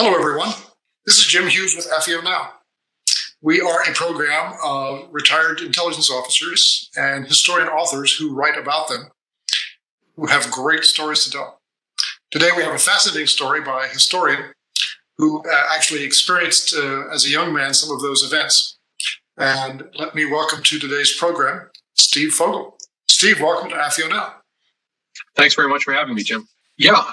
Hello, everyone. This is Jim Hughes with AFIO Now. We are a program of retired intelligence officers and historian authors who write about them, who have great stories to tell. Today, we have a fascinating story by a historian who actually experienced, as a young man, some of those events. And let me welcome to today's program, Steve Fogel. Steve, welcome to AFIO Now. Thanks very much for having me, Jim. Yeah,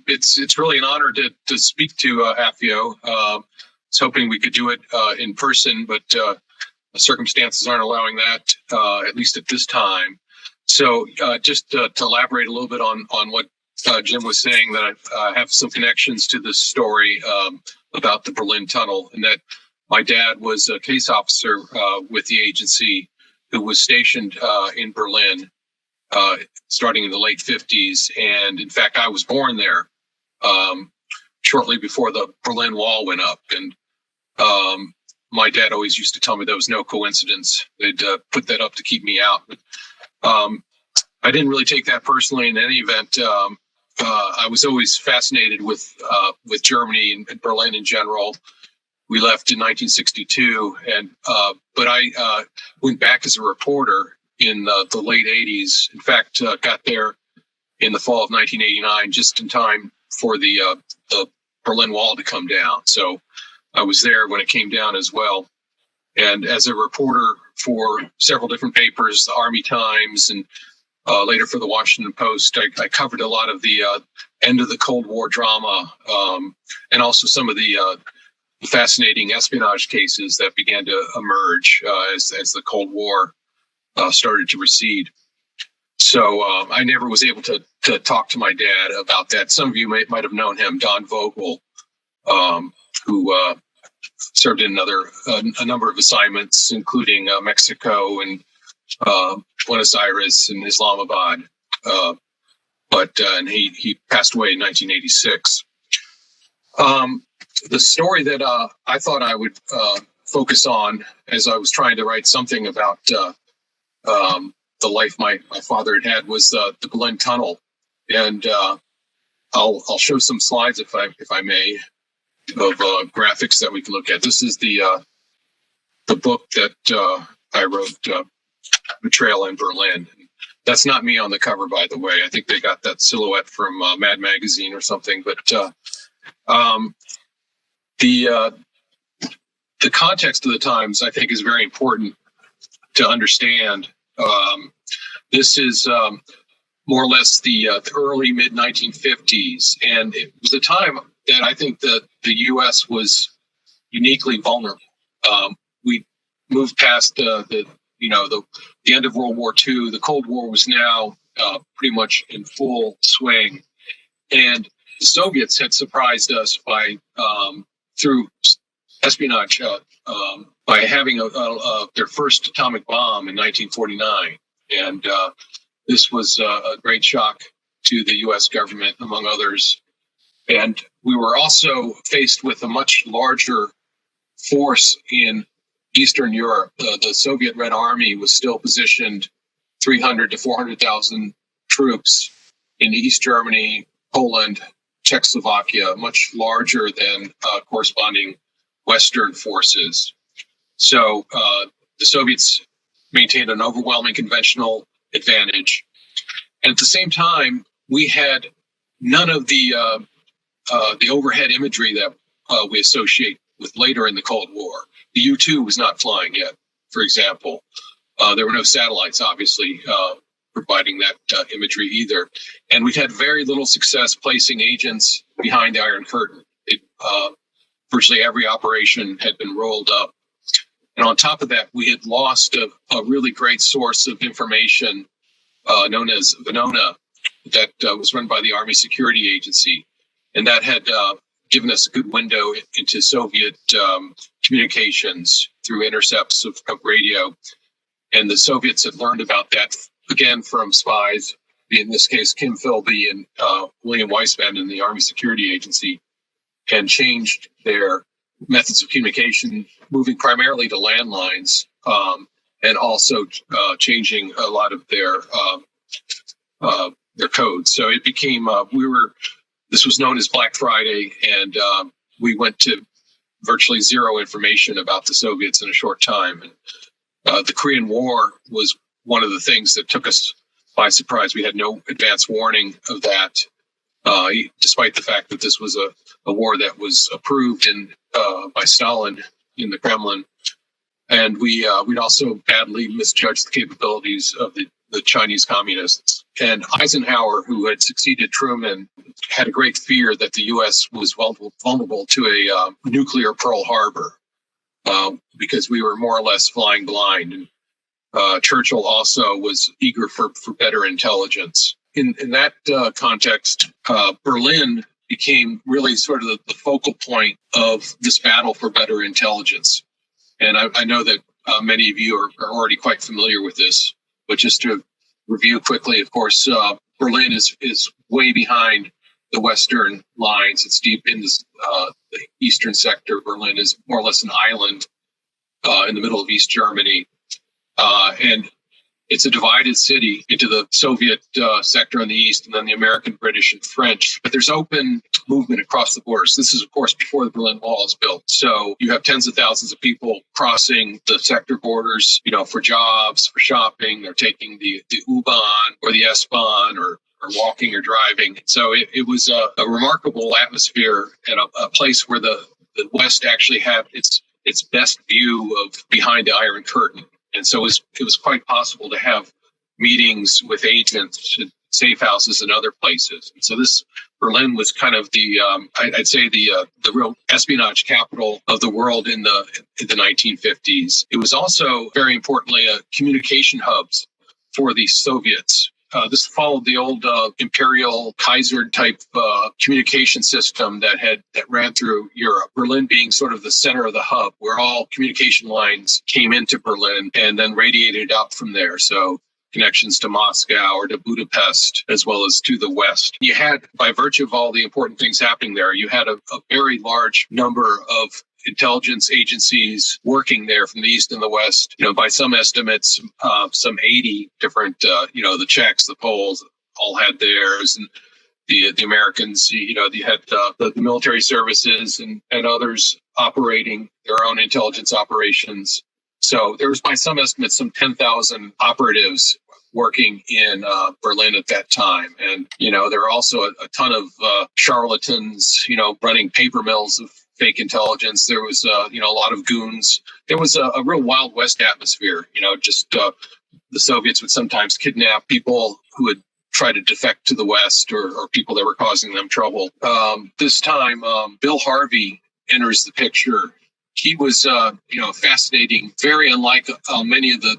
it's really an honor to speak to AFIO. I was hoping we could do it in person, but circumstances aren't allowing that, at least at this time. So just to elaborate a little bit on what Jim was saying, that I have some connections to this story about the Berlin Tunnel, and that my dad was a case officer with the agency who was stationed in Berlin starting in the late 50s. And in fact, I was born there shortly before the Berlin Wall went up. And my dad always used to tell me that was no coincidence. They'd put that up to keep me out. But I didn't really take that personally in any event. I was always fascinated with Germany and Berlin in general. We left in 1962, but I went back as a reporter in the late 80s. In fact, got there in the fall of 1989, just in time for the Berlin Wall to come down. So I was there when it came down as well. And as a reporter for several different papers, the Army Times, and later for the Washington Post, I covered a lot of the end of the Cold War drama, and also some of the fascinating espionage cases that began to emerge as the Cold War started to recede. So I never was able to talk to my dad about that. Some of you might have known him, Don Vogel, who served in a number of assignments, including Mexico and Buenos Aires and Islamabad. And he passed away in 1986. The story that I thought I would focus on as I was trying to write something about the life my father had was the Berlin Tunnel, and I'll show some slides if I may, of graphics that we can look at. This is the book that I wrote, Betrayal in Berlin. That's not me on the cover, by the way. I think they got that silhouette from Mad Magazine or something. But the context of the times, I think, is very important to understand. This is more or less the early mid-1950s, and it was a time that I think that the U.S. was uniquely vulnerable. We moved past the end of World War II. The Cold War was now pretty much in full swing, and the Soviets had surprised us by through espionage by having their first atomic bomb in 1949. And this was a great shock to the U.S. government, among others. And we were also faced with a much larger force in Eastern Europe. The Soviet Red Army was still positioned 300 to 400,000 troops in East Germany, Poland, Czechoslovakia, much larger than corresponding Western forces. So the Soviets maintained an overwhelming conventional advantage. And at the same time, we had none of the overhead imagery that we associate with later in the Cold War. The U-2 was not flying yet, for example. There were no satellites, obviously, providing that imagery either. And we've had very little success placing agents behind the Iron Curtain. Virtually every operation had been rolled up. And on top of that, we had lost a really great source of information known as Venona that was run by the Army Security Agency. And that had given us a good window into Soviet communications through intercepts of radio. And the Soviets had learned about that, again, from spies, in this case, Kim Philby and William Weissman in the Army Security Agency, and changed their methods of communication, moving primarily to landlines, and also changing a lot of their codes. So it became this was known as Black Friday, and we went to virtually zero information about the Soviets in a short time. And the Korean War was one of the things that took us by surprise. We had no advance warning of that, despite the fact that this was a war that was approved by Stalin in the Kremlin. And we'd also badly misjudged the capabilities of the Chinese communists. And Eisenhower, who had succeeded Truman, had a great fear that the U.S. was vulnerable to a nuclear Pearl Harbor because we were more or less flying blind. And Churchill also was eager for better intelligence. In that context, Berlin became really sort of the focal point of this battle for better intelligence. And I know that many of you are already quite familiar with this, but just to review quickly, of course, Berlin is way behind the Western lines. It's deep in the eastern sector. Berlin is more or less an island in the middle of East Germany. And it's a divided city into the Soviet sector on the east, and then the American, British, and French. But there's open movement across the borders. This is, of course, before the Berlin Wall is built. So you have tens of thousands of people crossing the sector borders, for jobs, for shopping. They're taking the U-Bahn or the S-Bahn or walking or driving. So it was a remarkable atmosphere and a place where the West actually had its best view of behind the Iron Curtain. And so it was quite possible to have meetings with agents at safe houses and other places. And so this Berlin was kind of I'd say the real espionage capital of the world in the 1950s. It was also, very importantly, a communication hubs for the Soviets. This followed the old imperial Kaiser type communication system that ran through Europe. Berlin being sort of the center of the hub, where all communication lines came into Berlin and then radiated out from there. So connections to Moscow or to Budapest, as well as to the West. You had, by virtue of all the important things happening there, you had a very large number of intelligence agencies working there from the East and the West. By some estimates, some 80 different, the Czechs, the Poles all had theirs, and the Americans, you had the military services and others operating their own intelligence operations. So there was, by some estimates, some 10,000 operatives working in Berlin at that time. And, there were also a ton of charlatans, running paper mills of fake intelligence. There was, a lot of goons. There was a real Wild West atmosphere, the Soviets would sometimes kidnap people who would try to defect to the West or people that were causing them trouble. This time, Bill Harvey enters the picture. He was, fascinating, very unlike many of the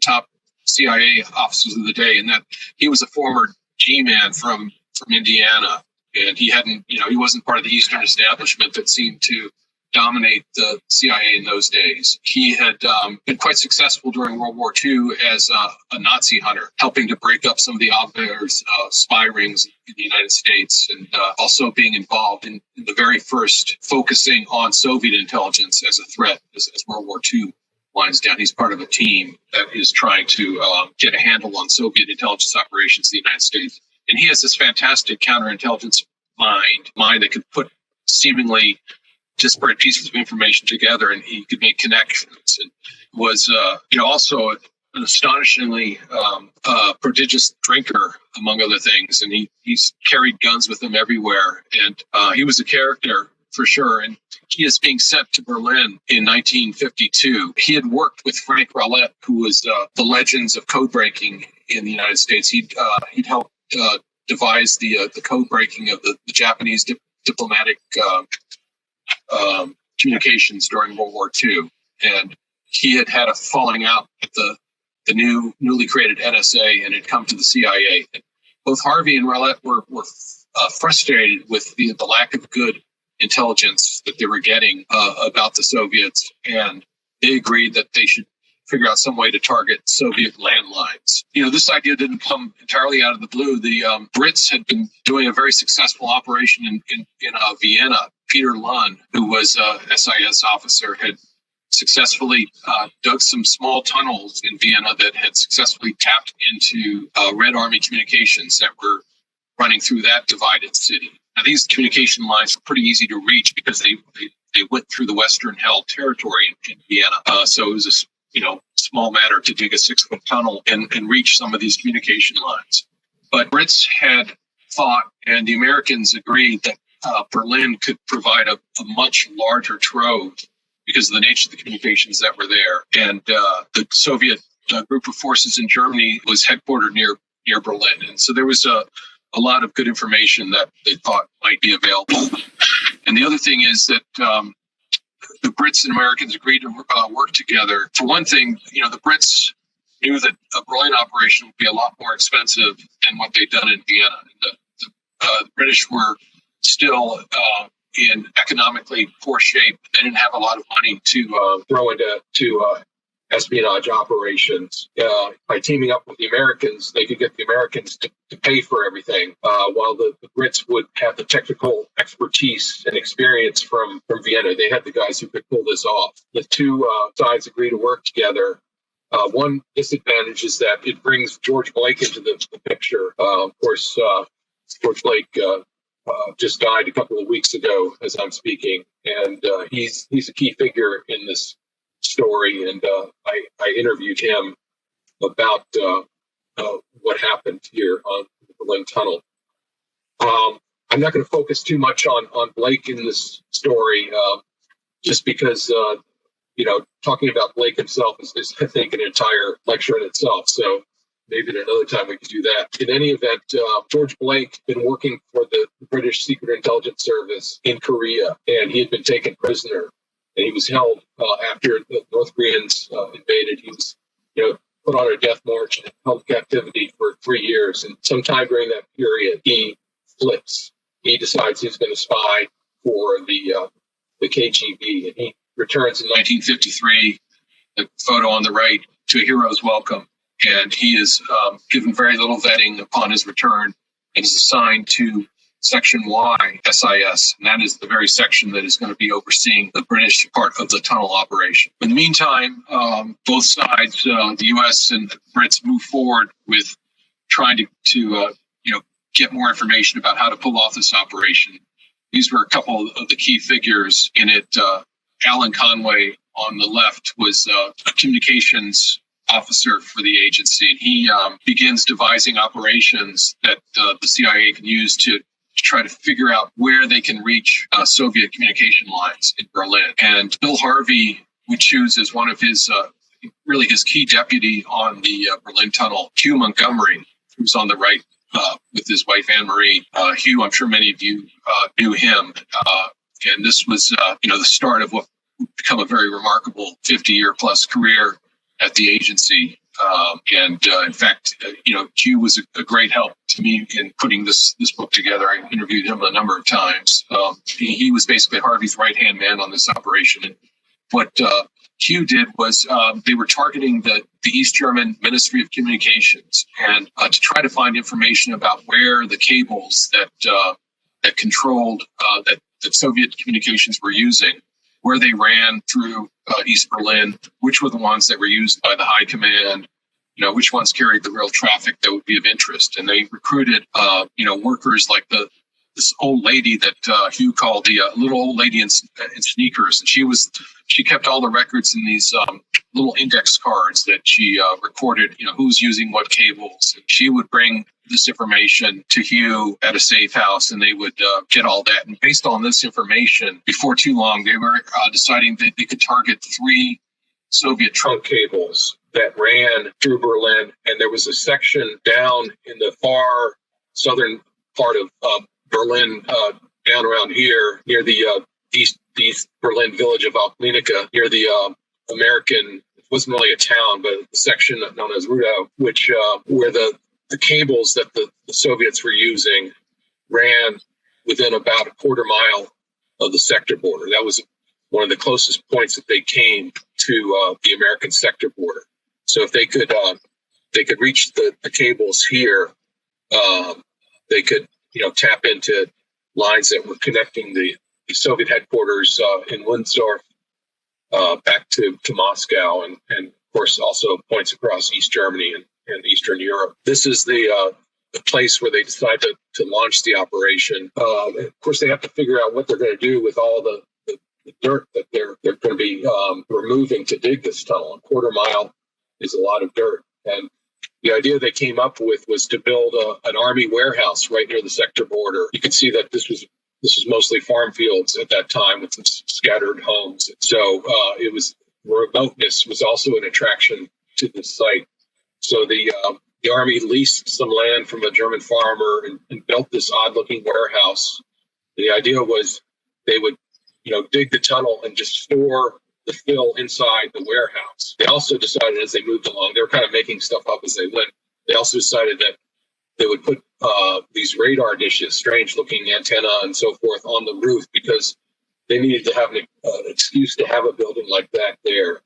top CIA officers of the day, in that he was a former G-man from Indiana. And he he wasn't part of the Eastern establishment that seemed to dominate the CIA in those days. He had been quite successful during World War II as a Nazi hunter, helping to break up some of the Abwehr's spy rings in the United States, and also being involved in the very first focusing on Soviet intelligence as a threat as World War II winds down. He's part of a team that is trying to get a handle on Soviet intelligence operations in the United States. And he has this fantastic counterintelligence mind that could put seemingly disparate pieces of information together, and he could make connections. And was, also an astonishingly prodigious drinker, among other things. And he's carried guns with him everywhere. And he was a character for sure. And he is being sent to Berlin in 1952. He had worked with Frank Rowlett, who was the legends of code breaking in the United States. He'd helped devise the code breaking of the Japanese diplomatic communications during World War II. And he had a falling out at the newly created NSA and had come to the CIA. And both Harvey and Rowlett were frustrated with the lack of good intelligence that they were getting about the Soviets, and they agreed that they should figure out some way to target Soviet landlines. This idea didn't come entirely out of the blue. The Brits had been doing a very successful operation in Vienna. Peter Lunn, who was a SIS officer, had successfully dug some small tunnels in Vienna that had successfully tapped into Red Army communications that were running through that divided city. Now, these communication lines are pretty easy to reach because they went through the Western held territory in Vienna. So it was a small matter to dig a 6-foot tunnel and reach some of these communication lines. But Brits had thought, and the Americans agreed, that Berlin could provide a much larger trove because of the nature of the communications that were there. And the Soviet group of forces in Germany was headquartered near Berlin. And so there was a lot of good information that they thought might be available. And the other thing is that the Brits and Americans agreed to work together. For one thing, the Brits knew that a Berlin operation would be a lot more expensive than what they'd done in Vienna. The British were still in economically poor shape. They didn't have a lot of money to throw into espionage operations. By teaming up with the Americans, they could get the Americans to pay for everything, while the Brits would have the technical expertise and experience from Vienna. They had the guys who could pull this off. The two sides agreed to work together. One disadvantage is that it brings George Blake into the picture. Of course, George Blake just died a couple of weeks ago as I'm speaking, and he's a key figure in this story, and I interviewed him about what happened here on the Berlin Tunnel. I'm not going to focus too much on Blake in this story, just because talking about Blake himself is I think an entire lecture in itself. So maybe at another time we could do that. In any event, George Blake had been working for the British Secret Intelligence Service in Korea, and he had been taken prisoner. And he was held after the North Koreans invaded. He was, put on a death march and held in captivity for 3 years. And sometime during that period, he flips. He decides he's going to spy for the KGB, and he returns in 1953. The photo on the right, to a hero's welcome, and he is given very little vetting upon his return, and is assigned to Section Y, SIS, and that is the very section that is going to be overseeing the British part of the tunnel operation. In the meantime, both sides, the U.S. and the Brits, move forward with trying to get more information about how to pull off this operation. These were a couple of the key figures in it. Alan Conway on the left was a communications officer for the agency, and he begins devising operations that the CIA can use to try to figure out where they can reach Soviet communication lines in Berlin. And Bill Harvey would choose as one of his key deputy on the Berlin Tunnel, Hugh Montgomery, who's on the right with his wife Anne Marie. Hugh, I'm sure many of you knew him, and this was the start of what would become a very remarkable 50-year plus career at the agency. In fact, Hugh was a great help to me in putting this book together. I interviewed him a number of times. He was basically Harvey's right-hand man on this operation. And what Hugh did was they were targeting the East German Ministry of Communications, and to try to find information about where the cables that controlled that Soviet communications were using, where they ran through East Berlin, which were the ones that were used by the high command, which ones carried the real traffic that would be of interest. And they recruited, workers like this old lady that Hugh called the little old lady in sneakers. And she kept all the records in these little index cards that she recorded, who's using what cables. And she would bring this information to Hugh at a safe house, and they would get all that. And based on this information, before too long, they were deciding that they could target 3 Soviet trunk cables that ran through Berlin. And there was a section down in the far southern part of Berlin, down around here, near the east Berlin village of Alklinika, near the American, it wasn't really a town, but a section known as Rudau, which where the cables that the Soviets were using ran within about a quarter mile of the sector border. That was one of the closest points that they came to the American sector border. So if they could reach the cables here, they could tap into lines that were connecting the Soviet headquarters in Wunsdorf back to Moscow, and of course also points across East Germany and Eastern Europe. This is the the place where they decide to launch the operation. Of course, they have to figure out what they're going to do with all the dirt that they're going to be removing to dig this tunnel. A quarter mile is a lot of dirt. And the idea they came up with was to build an army warehouse right near the sector border. You can see that this was mostly farm fields at that time with some scattered homes. So remoteness was also an attraction to this site. So the Army leased some land from a German farmer and built this odd-looking warehouse. The idea was they would, dig the tunnel and just store the fill inside the warehouse. They also decided as they moved along, they were kind of making stuff up as they went. They also decided that they would put these radar dishes, strange-looking antenna and so forth, on the roof because they needed to have an excuse to have a building like that there.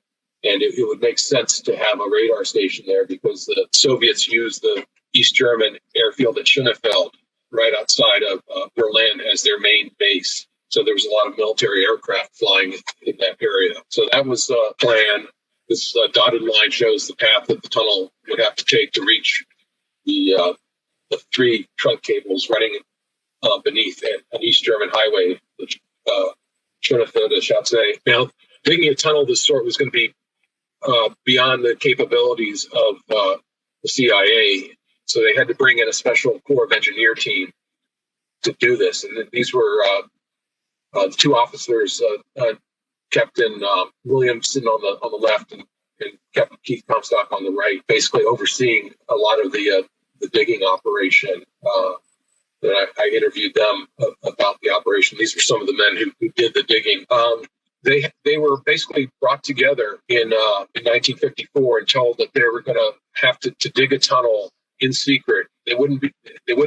And it would make sense to have a radar station there because the Soviets used the East German airfield at Schönefeld right outside of Berlin as their main base. So there was a lot of military aircraft flying in that area. So that was the plan. This dotted line shows the path that the tunnel would have to take to reach the 3 trunk cables running beneath an East German highway, Schönefeld to Schatzay. Now, digging a tunnel of this sort was going to be beyond the capabilities of the CIA. So they had to bring in a special Corps of Engineer team to do this. And these were the 2 officers, Captain Williamson on the left and Captain Keith Comstock on the right, basically overseeing a lot of the digging operation. That I interviewed them about the operation. These were some of the men who did the digging. They were basically brought together in 1954 and told that they were going to have to dig a tunnel in secret. They wouldn't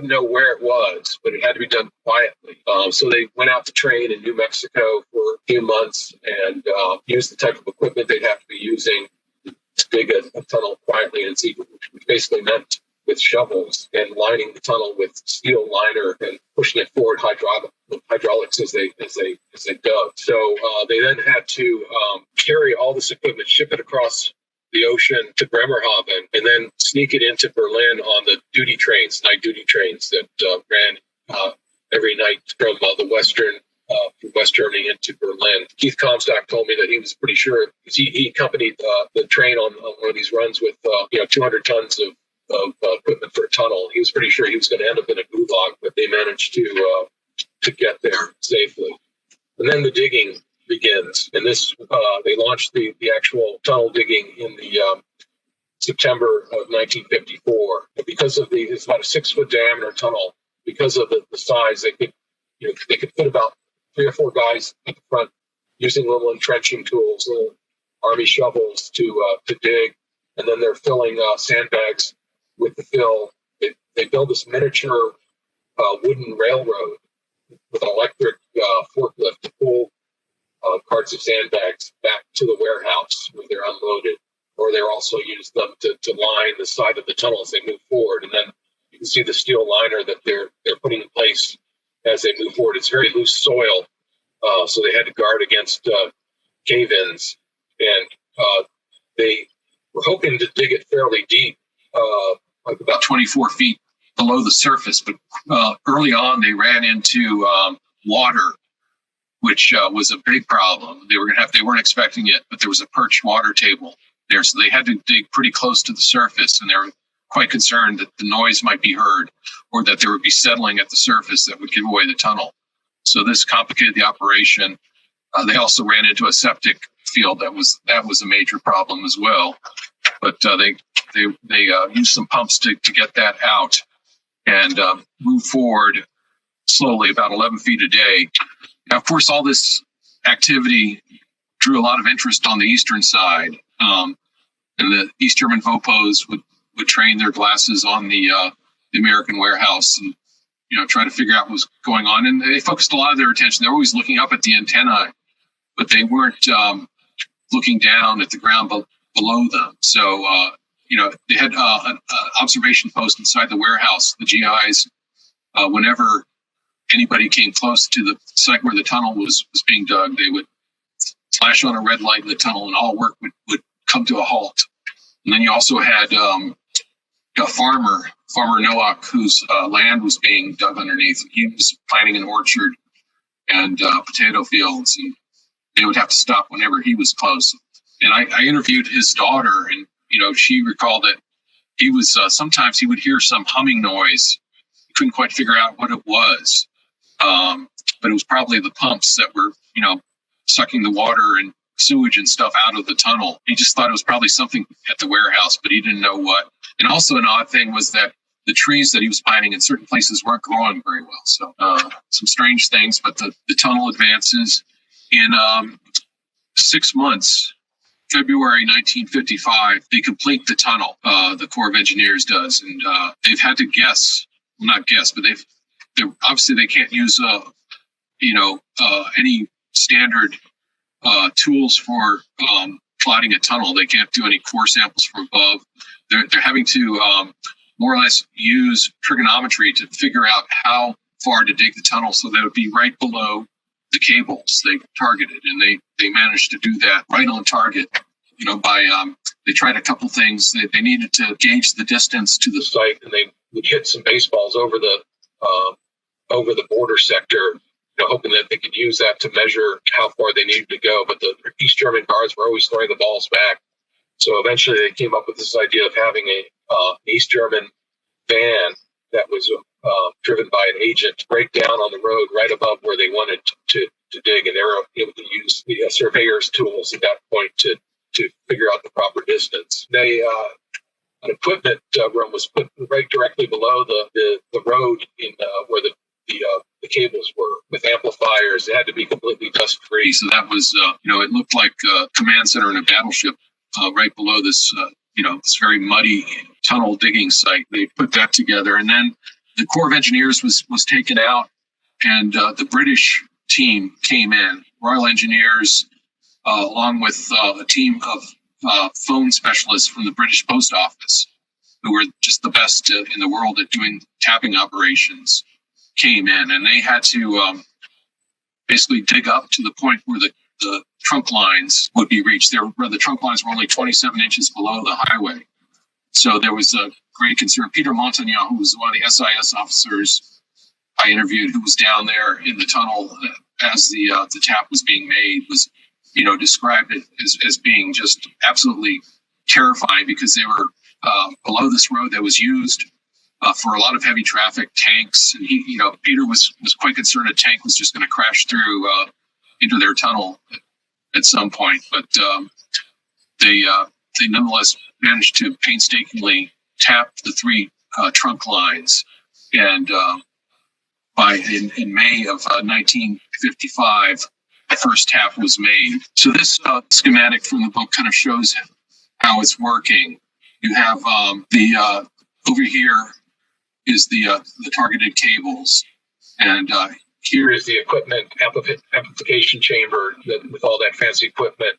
know where it was, but it had to be done quietly. So they went out to train in New Mexico for a few months and used the type of equipment they'd have to be using to dig a tunnel quietly and in secret, which basically meant with shovels and lining the tunnel with steel liner and pushing it forward hydraulics as they dug. So they then had to carry all this equipment, ship it across the ocean to Bremerhaven, and then sneak it into Berlin on the night duty trains that ran every night from West Germany into Berlin. Keith Comstock told me that he was pretty sure, because he accompanied the train on one of these runs with 200 tons of equipment for a tunnel. He was pretty sure he was going to end up in a gulag, but they managed to get there safely. And then the digging begins, and this they launched the actual tunnel digging in the September of 1954. And because of it's about a 6-foot diameter tunnel. Because of the size, they could put about 3 or 4 guys at the front using little entrenching tools, little army shovels to dig, and then they're filling sandbags with the fill. They build this miniature wooden railroad with an electric forklift to pull carts of sandbags back to the warehouse where they're unloaded, or they're also use them to line the side of the tunnel as they move forward. And then you can see the steel liner that they're putting in place as they move forward. It's very loose soil, so they had to guard against cave-ins, and they were hoping to dig it fairly deep, like about 24 feet below the surface. But early on, they ran into water, which was a big problem. They weren't expecting it, but there was a perched water table there, so they had to dig pretty close to the surface, and they were quite concerned that the noise might be heard or that there would be settling at the surface that would give away the tunnel. So this complicated the operation. They also ran into a septic field that was a major problem as well. But they used some pumps to get that out and move forward slowly, about 11 feet a day. Now, of course, all this activity drew a lot of interest on the eastern side, and the East German VOPOs would train their glasses on the American warehouse and try to figure out what was going on. And they focused a lot of their attention. They were always looking up at the antennae, but they weren't looking down at the ground below them. So they had an observation post inside the warehouse. The GIs, whenever anybody came close to the site where the tunnel was being dug, they would flash on a red light in the tunnel, and all work would come to a halt. And then you also had a farmer farmer Nowak, whose land was being dug underneath. He was planting an orchard and potato fields, and they would have to stop whenever he was close. And I interviewed his daughter, and she recalled that he was sometimes he would hear some humming noise. He couldn't quite figure out what it was, but it was probably the pumps that were sucking the water and sewage and stuff out of the tunnel. He just thought it was probably something at the warehouse, but he didn't know what. And also an odd thing was that the trees that he was planting in certain places weren't growing very well. So some strange things, but the tunnel advances. In 6 months, February 1955, they complete the tunnel. The Corps of Engineers does, and they've had to guess. Well, not guess, but obviously they can't use any standard tools for plotting a tunnel. They can't do any core samples from above. They're having to more or less use trigonometry to figure out how far to dig the tunnel so that it would be right below the cables they targeted, and they managed to do that right on target. By they tried a couple things. They needed to gauge the distance to the site, and they would hit some baseballs over the border sector, hoping that they could use that to measure how far they needed to go. But the East German guards were always throwing the balls back. So eventually they came up with this idea of having an East German van that was driven by an agent break down on the road right above where they wanted to dig. And they were able to use the surveyor's tools at that point to figure out the proper distance. An equipment room was put right directly below the road in where the cables were, with amplifiers. It had to be completely dust free. So that was, it looked like a command center in a battleship right below this, this very muddy tunnel digging site. They put that together, and then the Corps of Engineers was taken out, and the British team came in, Royal Engineers, along with a team of phone specialists from the British Post Office, who were just the best in the world at doing tapping operations, came in, and they had to basically dig up to the point where the trunk lines would be reached. The trunk lines were only 27 inches below the highway. So there was a great concern. Peter Montagnon, who was one of the SIS officers I interviewed, who was down there in the tunnel as the tap was being made, was described it as being just absolutely terrifying, because they were below this road that was used for a lot of heavy traffic, tanks. And Peter was quite concerned a tank was just going to crash through into their tunnel at some point. But they nonetheless managed to painstakingly tap the three trunk lines. And in May of 1955, the first tap was made. So this schematic from the book kind of shows how it's working. You have over here is the targeted cables, and here is the equipment amplification chamber with all that fancy equipment.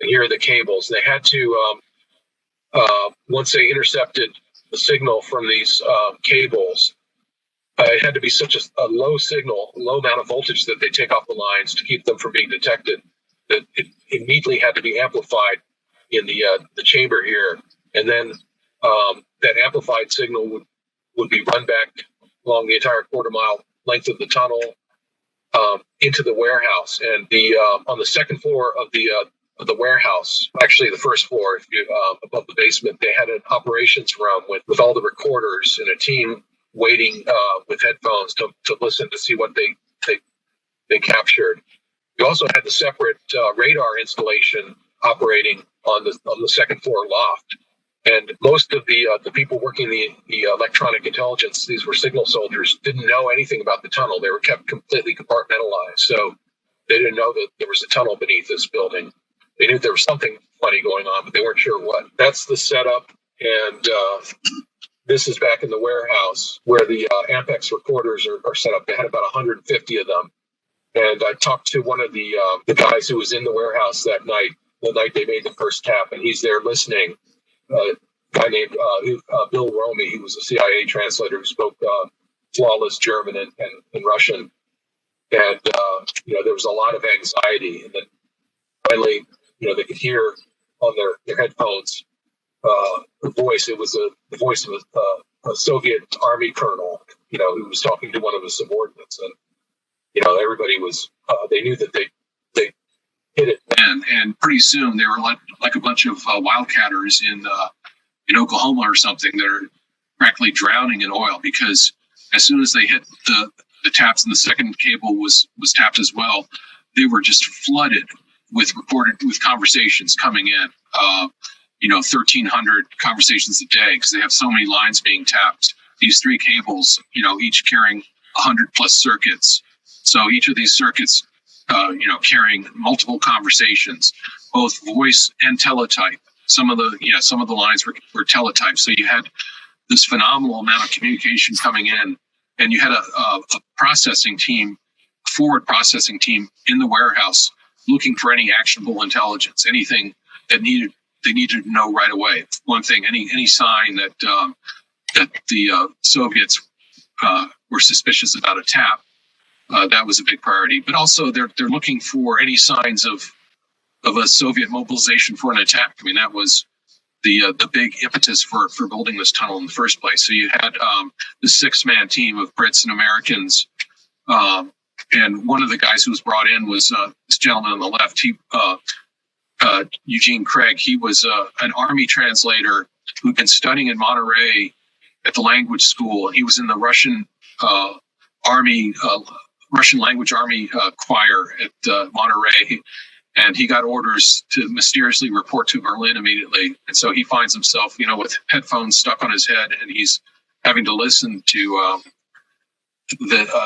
And here are the cables. They had to once they intercepted the signal from these cables, it had to be such a low amount of voltage that they take off the lines to keep them from being detected, that it immediately had to be amplified in the chamber here. And then that amplified signal would be run back along the entire quarter-mile length of the tunnel into the warehouse. And on the second floor of the warehouse, actually the first floor, above the basement, they had an operations room with all the recorders and a team waiting with headphones to listen to see what they captured. We also had the separate radar installation operating on the second floor loft. And most of the people working the electronic intelligence, these were signal soldiers, didn't know anything about the tunnel. They were kept completely compartmentalized. So they didn't know that there was a tunnel beneath this building. They knew there was something funny going on, but they weren't sure what. That's the setup. And this is back in the warehouse where the Ampex recorders are set up. They had about 150 of them. And I talked to one of the guys who was in the warehouse that night, the night they made the first tap, and he's there listening. A guy named Bill Romy. He was a CIA translator who spoke flawless German and Russian. And, there was a lot of anxiety. And then finally, they could hear on their headphones the voice. It was the voice of Soviet army colonel, who was talking to one of his subordinates, and everybody was they knew that they hit it, and pretty soon they were like a bunch of wildcatters in Oklahoma or something. They're practically drowning in oil because as soon as they hit the taps and the second cable was tapped as well, they were just flooded with conversations coming in. 1,300 conversations a day because they have so many lines being tapped. These three cables, each carrying 100 plus circuits. So each of these circuits, carrying multiple conversations, both voice and teletype. Some of the lines were teletype. So you had this phenomenal amount of communication coming in, and you had a forward processing team in the warehouse looking for any actionable intelligence, anything that they needed to know right away. One thing, any sign that the Soviets were suspicious about a tap, that was a big priority. But also they're looking for any signs of a Soviet mobilization for an attack. I mean, that was the big impetus for building this tunnel in the first place. So you had the 6-man team of Brits and Americans, and one of the guys who was brought in was this gentleman on the left. Eugene Craig. He was an army translator who'd been studying in Monterey at the language school. He was in the Russian language army choir at Monterey, and he got orders to mysteriously report to Berlin immediately. And so he finds himself, with headphones stuck on his head, and he's having to listen to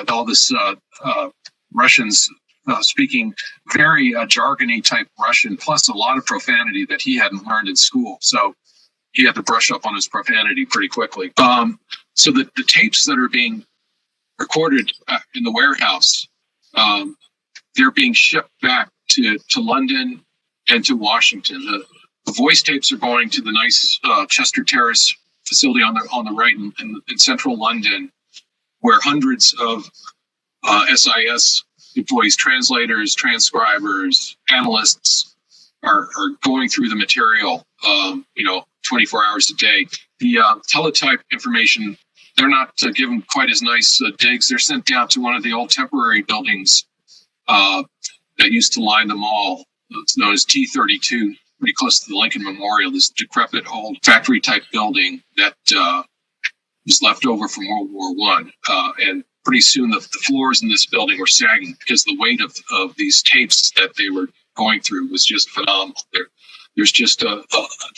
all this Russians speaking very jargony type Russian, plus a lot of profanity that he hadn't learned in school. So he had to brush up on his profanity pretty quickly. So the tapes that are being recorded in the warehouse, they're being shipped back to London and to Washington. The voice tapes are going to the nice Chester Terrace facility on the right in central London, where hundreds of SIS employees, translators, transcribers, analysts are going through the material, 24 hours a day. The teletype information, they're not given quite as nice digs. They're sent down to one of the old temporary buildings that used to line the mall. It's known as T32, pretty close to the Lincoln Memorial, this decrepit old factory type building that was left over from World War One. And pretty soon the floors in this building were sagging because the weight of these tapes that they were going through was just phenomenal. There's just a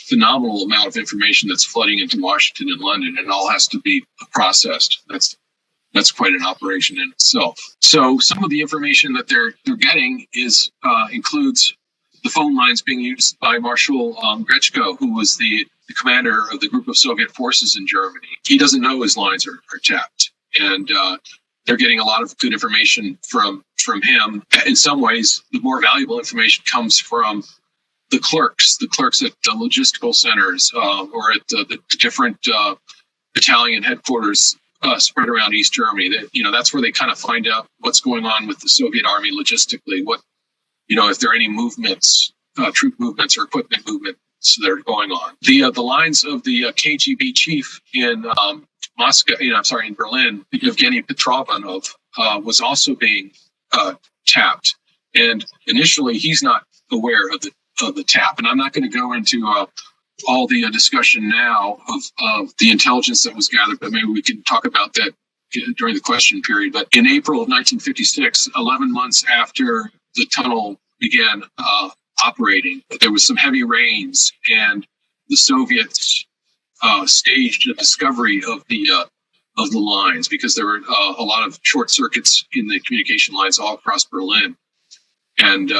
phenomenal amount of information that's flooding into Washington and London, and it all has to be processed. That's quite an operation in itself. So some of the information that they're getting includes the phone lines being used by Marshal Grechko, who was the commander of the group of Soviet forces in Germany. He doesn't know his lines are tapped, and they're getting a lot of good information from him. In some ways, the more valuable information comes from the clerks at the logistical centers or at the different battalion headquarters spread around East Germany. That's where they kind of find out what's going on with the Soviet army logistically. If there are any movements, troop movements or equipment movements that are going on. The lines of the KGB chief in in Berlin, Yevgeny Petrovanov, was also being tapped. And initially, he's not aware of the tap. And I'm not going to go into all the discussion now of the intelligence that was gathered, but maybe we can talk about that during the question period. But in April of 1956, 11 months after the tunnel began operating, there was some heavy rains, and the Soviets staged a discovery of the lines because there were a lot of short circuits in the communication lines all across Berlin, and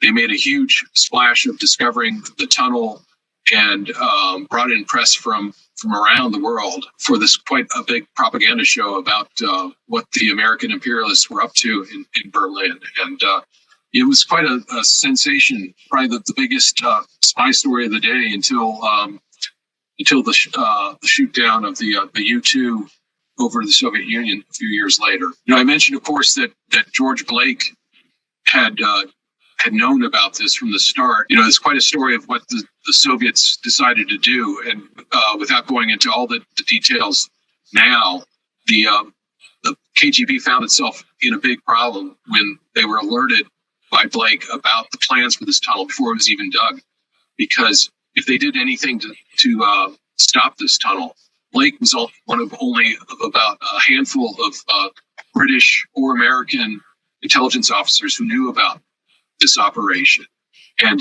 they made a huge splash of discovering the tunnel and brought in press from around the world for this quite a big propaganda show about what the American imperialists were up to in Berlin. And it was quite a sensation, probably the biggest spy story of the day until the shoot down of the U-2 over the Soviet Union a few years later. I mentioned, of course, that George Blake had had known about this from the start. It's quite a story of what the Soviets decided to do. And without going into all the details now, the KGB found itself in a big problem when they were alerted by Blake about the plans for this tunnel before it was even dug. Because if they did anything to stop this tunnel, Blake was one of only about a handful of British or American intelligence officers who knew about this operation. And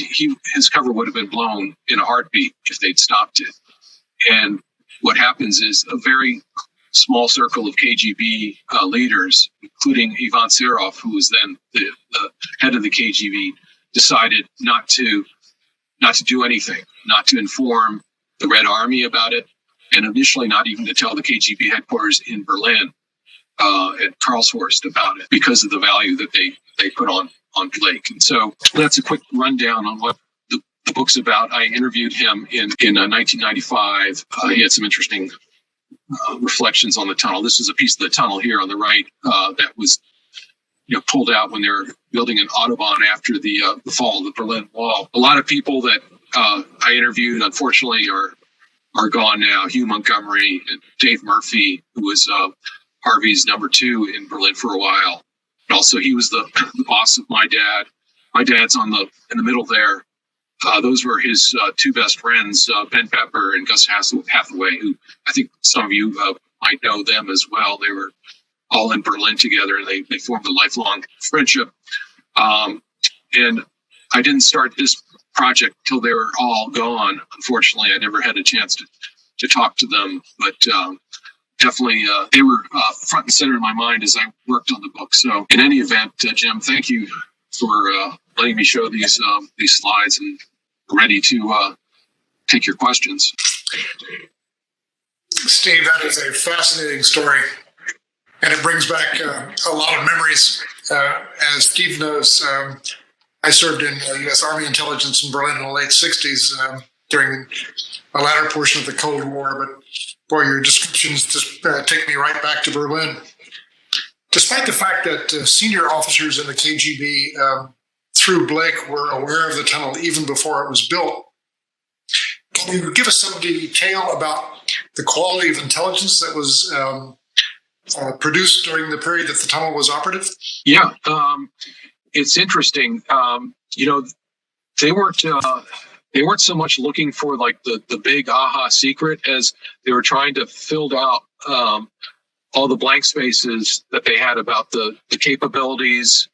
his cover would have been blown in a heartbeat if they'd stopped it. And what happens is a very small circle of KGB leaders, including Ivan Serov, who was then the head of the KGB, decided not to do anything, not to inform the Red Army about it, and initially not even to tell the KGB headquarters in Berlin at Karlshorst about it, because of the value that they put on Blake. And so that's a quick rundown on what the book's about. I interviewed him in 1995. He had some interesting reflections on the tunnel. This is a piece of the tunnel here on the right that was pulled out when they were building an Autobahn after the fall of the Berlin Wall. A lot of people that I interviewed, unfortunately, are gone now. Hugh Montgomery and Dave Murphy, who was Harvey's number 2 in Berlin for a while. And also, he was the boss of my dad. My dad's in the middle there. Those were his 2 best friends, Ben Pepper and Gus Hathaway, who I think some of you might know them as well. They were all in Berlin together, and they formed a lifelong friendship. And I didn't start this project till they were all gone. Unfortunately, I never had a chance to talk to them, but definitely they were front and center in my mind as I worked on the book. So in any event, Jim, thank you for letting me show these slides, and ready to take your questions. Steve, that is a fascinating story, and it brings back a lot of memories. As Steve knows, I served in U.S. Army intelligence in Berlin in the late 60s during the latter portion of the Cold War. But boy, your descriptions just take me right back to Berlin. Despite the fact that senior officers in the KGB through Blake were aware of the tunnel even before it was built, can you give us some detail about the quality of intelligence that was produced during the period that the tunnel was operative? Yeah, it's interesting. They weren't so much looking for like the big aha secret as they were trying to fill out all the blank spaces that they had about the capabilities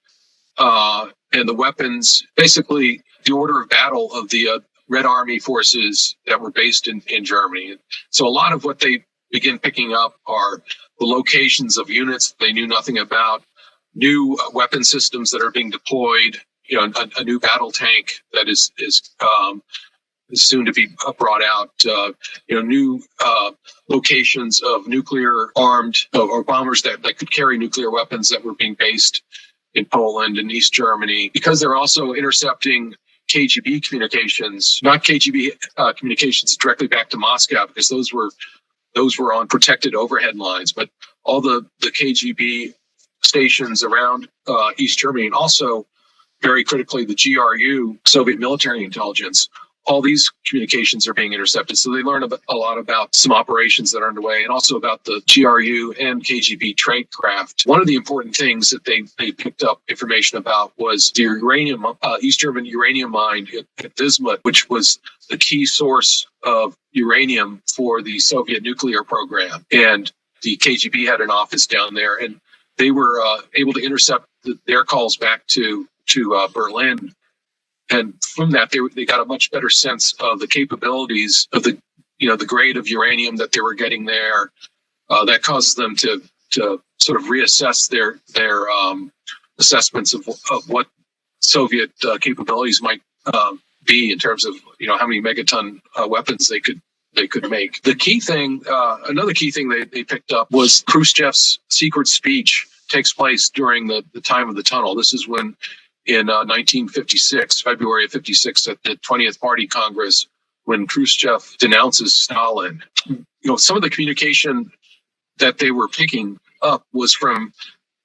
and the weapons, basically the order of battle of the Red Army forces that were based in Germany. So a lot of what they begin picking up are the locations of units they knew nothing about, new weapon systems that are being deployed, a new battle tank that is soon to be brought out, new locations of nuclear armed or bombers that could carry nuclear weapons that were being based in Poland and East Germany, because they're also intercepting KGB communications, not KGB communications directly back to Moscow, because those were on protected overhead lines, but all the KGB stations around East Germany, and also very critically the GRU, Soviet military intelligence. All these communications are being intercepted. So they learn a lot about some operations that are underway, and also about the GRU and KGB trade craft. One of the important things that they picked up information about was the uranium, East German uranium mine at Bismuth, which was the key source of uranium for the Soviet nuclear program. And the KGB had an office down there, and they were able to intercept their calls back to Berlin. And from that, they got a much better sense of the capabilities of the grade of uranium that they were getting there. That causes them to sort of reassess their assessments of what Soviet capabilities might be in terms of how many megaton weapons they could make. The key thing, another key thing they picked up was Khrushchev's secret speech takes place during the time of the tunnel. This is when, in 1956, February of 56, at the 20th Party Congress, when Khrushchev denounces Stalin. Some of the communication that they were picking up was from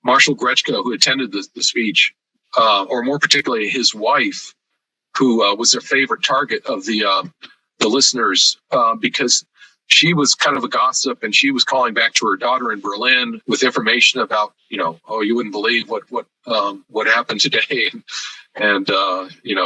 Marshal Grechko, who attended the speech. or more particularly his wife, who was a favorite target of the listeners because she was kind of a gossip, and she was calling back to her daughter in Berlin with information about, oh, you wouldn't believe what happened today, and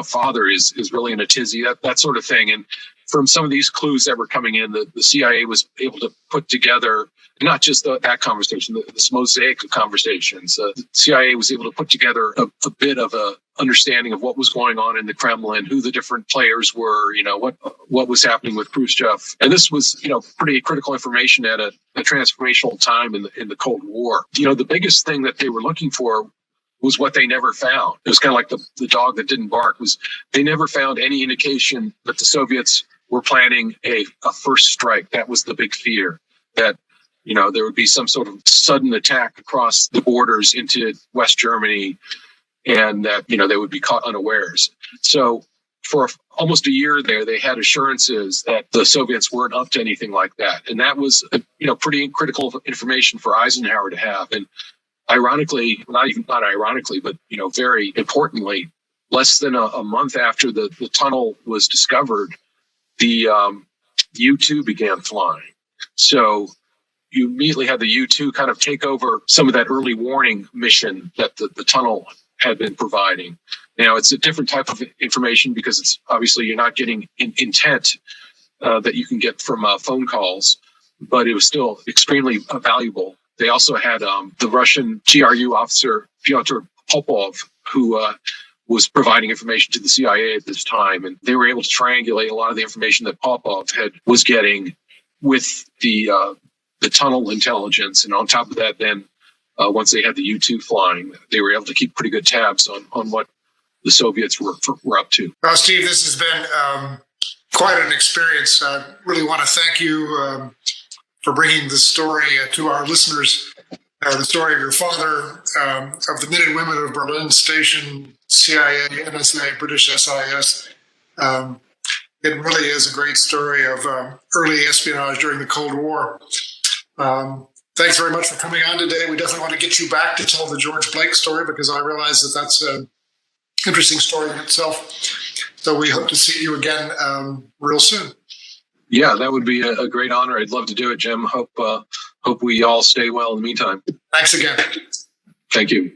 father is really in a tizzy, that sort of thing. And from some of these clues that were coming in, the CIA was able to put together not just that conversation, this mosaic of conversations. The CIA was able to put together a bit of a understanding of what was going on in the Kremlin, who the different players were, what was happening with Khrushchev. And this was, pretty critical information at a transformational time in the Cold War. The biggest thing that they were looking for was what they never found. It was kind of like the dog that didn't bark. Was they never found any indication that the Soviets were planning a first strike. That was the big fear, that there would be some sort of sudden attack across the borders into West Germany, and that they would be caught unawares. So for almost a year there, they had assurances that the Soviets weren't up to anything like that, and that was pretty critical information for Eisenhower to have. And ironically, not ironically, but very importantly, less than a month after the tunnel was discovered, the U-2 began flying. So you immediately had the U-2 kind of take over some of that early warning mission that the tunnel had been providing. Now, it's a different type of information because it's obviously you're not getting intent that you can get from phone calls, but it was still extremely valuable. They also had the Russian GRU officer, Pyotr Popov, who was providing information to the CIA at this time. And they were able to triangulate a lot of the information that Popov was getting with the tunnel intelligence. And on top of that, then once they had the U-2 flying, they were able to keep pretty good tabs on what the Soviets were up to. Well, Steve, this has been quite an experience. I really want to thank you for bringing this story to our listeners, the story of your father, of the men and women of Berlin Station, CIA, NSA, British SIS. It really is a great story of early espionage during the Cold War. Thanks very much for coming on today. We definitely want to get you back to tell the George Blake story, because I realize that that's an interesting story in itself. So we hope to see you again real soon. Yeah, that would be a great honor. I'd love to do it, Jim. Hope we all stay well in the meantime. Thanks again. Thank you.